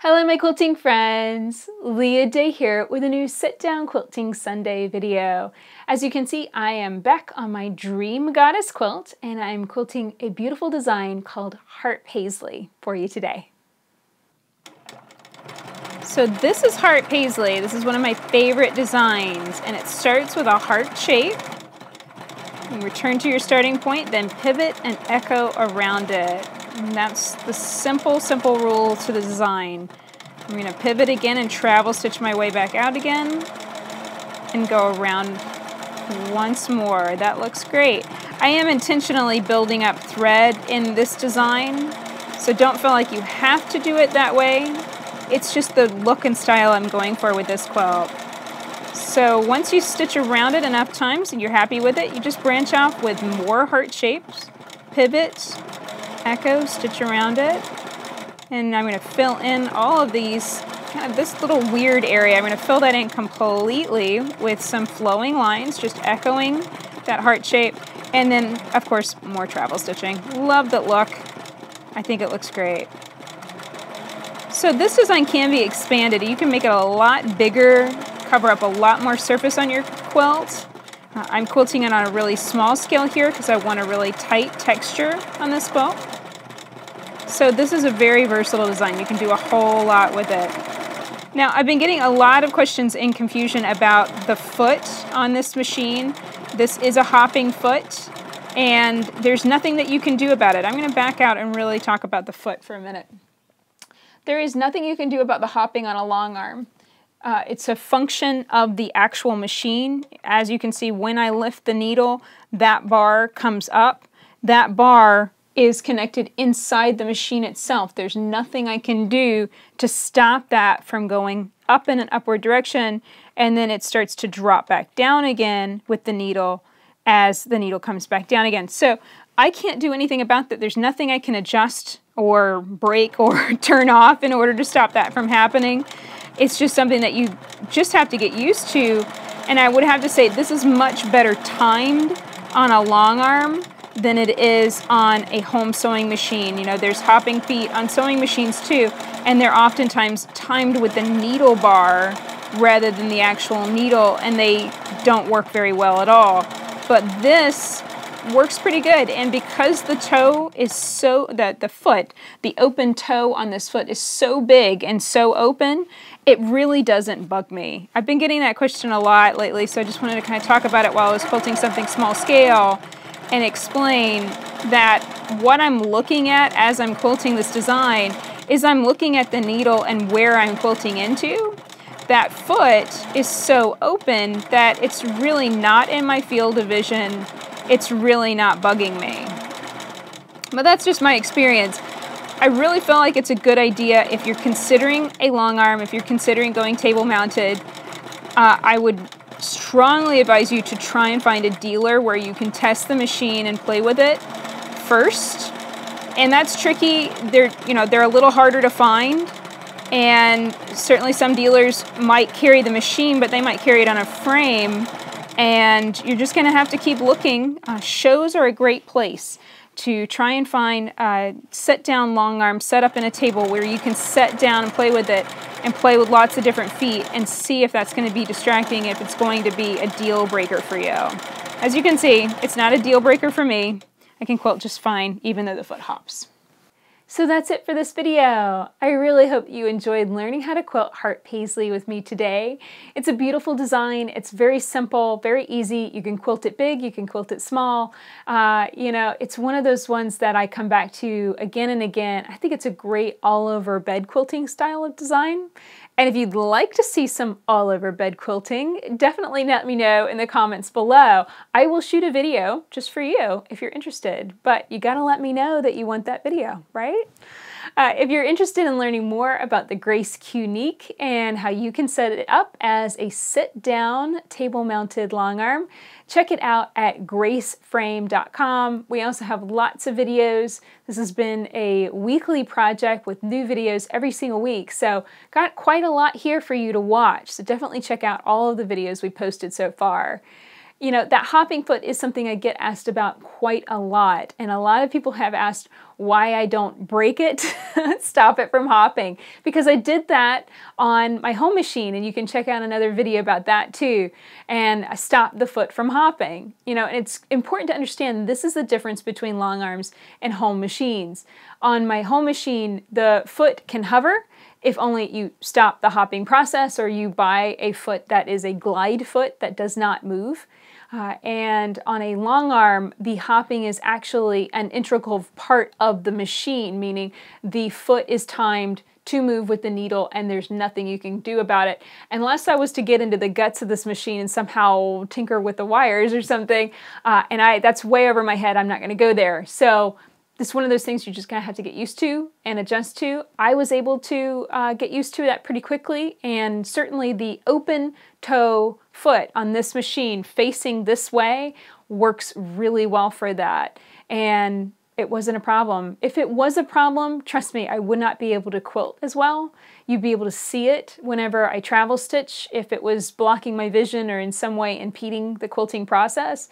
Hello my quilting friends! Leah Day here with a new Sit Down Quilting Sunday video. As you can see, I am back on my Dream Goddess quilt and I'm quilting a beautiful design called Heart Paisley for you today. So this is Heart Paisley. This is one of my favorite designs and it starts with a heart shape. You return to your starting point, then pivot and echo around it. And that's the simple rule to the design. I'm going to pivot again and travel stitch my way back out again and go around once more. That looks great. I am intentionally building up thread in this design, so don't feel like you have to do it that way. It's just the look and style I'm going for with this quilt. So once you stitch around it enough times and you're happy with it, you just branch off with more heart shapes, pivot, echo, stitch around it, and I'm going to fill in all of these, kind of this little weird area. I'm going to fill that in completely with some flowing lines, just echoing that heart shape, and then of course more travel stitching. Love that look. I think it looks great. So this design can be expanded. You can make it a lot bigger, cover up a lot more surface on your quilt. I'm quilting it on a really small scale here because I want a really tight texture on this quilt. So this is a very versatile design. You can do a whole lot with it. Now I've been getting a lot of questions and confusion about the foot on this machine. This is a hopping foot and there's nothing that you can do about it. I'm going to back out and really talk about the foot for a minute. There is nothing you can do about the hopping on a long arm. It's a function of the actual machine. As you can see, when I lift the needle, that bar comes up. That bar is connected inside the machine itself. There's nothing I can do to stop that from going up in an upward direction, and then it starts to drop back down again with the needle as the needle comes back down again. So I can't do anything about that. There's nothing I can adjust or break or turn off in order to stop that from happening. It's just something that you just have to get used to, and I would have to say this is much better timed on a long arm than it is on a home sewing machine. You know, there's hopping feet on sewing machines too, and they're oftentimes timed with the needle bar rather than the actual needle, and they don't work very well at all. But this works pretty good, and because the toe is so, the open toe on this foot is so big and so open, it really doesn't bug me. I've been getting that question a lot lately, so I just wanted to kind of talk about it while I was quilting something small scale and explain that what I'm looking at as I'm quilting this design is I'm looking at the needle and where I'm quilting into. That foot is so open that it's really not in my field of vision. It's really not bugging me. But that's just my experience. I really feel like it's a good idea if you're considering a long arm, if you're considering going table mounted. I would strongly advise you to try and find a dealer where you can test the machine and play with it first. And that's tricky. They're a little harder to find. And certainly some dealers might carry the machine, but they might carry it on a frame. And you're just going to have to keep looking. Shows are a great place to try and find a sit-down long arm set up in a table where you can sit down and play with it and play with lots of different feet and see if that's going to be distracting, if it's going to be a deal breaker for you. As you can see, it's not a deal breaker for me. I can quilt just fine even though the foot hops. So that's it for this video. I really hope you enjoyed learning how to quilt Heart Paisley with me today. It's a beautiful design. It's very simple, very easy. You can quilt it big, you can quilt it small. You know, it's one of those ones that I come back to again and again. I think it's a great all-over bed quilting style of design. And if you'd like to see some all-over bed quilting, definitely let me know in the comments below. I will shoot a video just for you if you're interested, but you gotta let me know that you want that video, right? If you're interested in learning more about the Grace Q-Nique and how you can set it up as a sit-down table-mounted long arm, check it out at graceframe.com. We also have lots of videos. This has been a weekly project with new videos every single week, so got quite a lot here for you to watch. So definitely check out all of the videos we posted so far. You know, that hopping foot is something I get asked about quite a lot, and a lot of people have asked, why I don't break it, stop it from hopping. Because I did that on my home machine, and you can check out another video about that too. And I stopped the foot from hopping. You know, and it's important to understand this is the difference between long arms and home machines. On my home machine, the foot can hover if only you stop the hopping process or you buy a foot that is a glide foot that does not move. And on a long arm, the hopping is actually an integral part of the machine, meaning the foot is timed to move with the needle and there's nothing you can do about it. Unless I was to get into the guts of this machine and somehow tinker with the wires or something, that's way over my head. I'm not going to go there. So this is one of those things you're just going to have to get used to and adjust to. I was able to get used to that pretty quickly, and certainly the open toe foot on this machine facing this way works really well for that. And it wasn't a problem. If it was a problem, trust me, I would not be able to quilt as well. You'd be able to see it whenever I travel stitch if it was blocking my vision or in some way impeding the quilting process.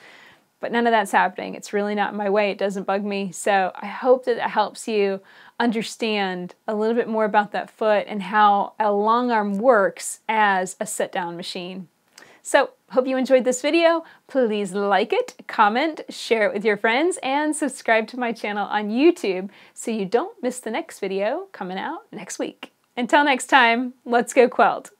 But none of that's happening. It's really not in my way. It doesn't bug me. So I hope that it helps you understand a little bit more about that foot and how a long arm works as a sit-down machine. So hope you enjoyed this video. Please like it, comment, share it with your friends, and subscribe to my channel on YouTube so you don't miss the next video coming out next week. Until next time, let's go quilt.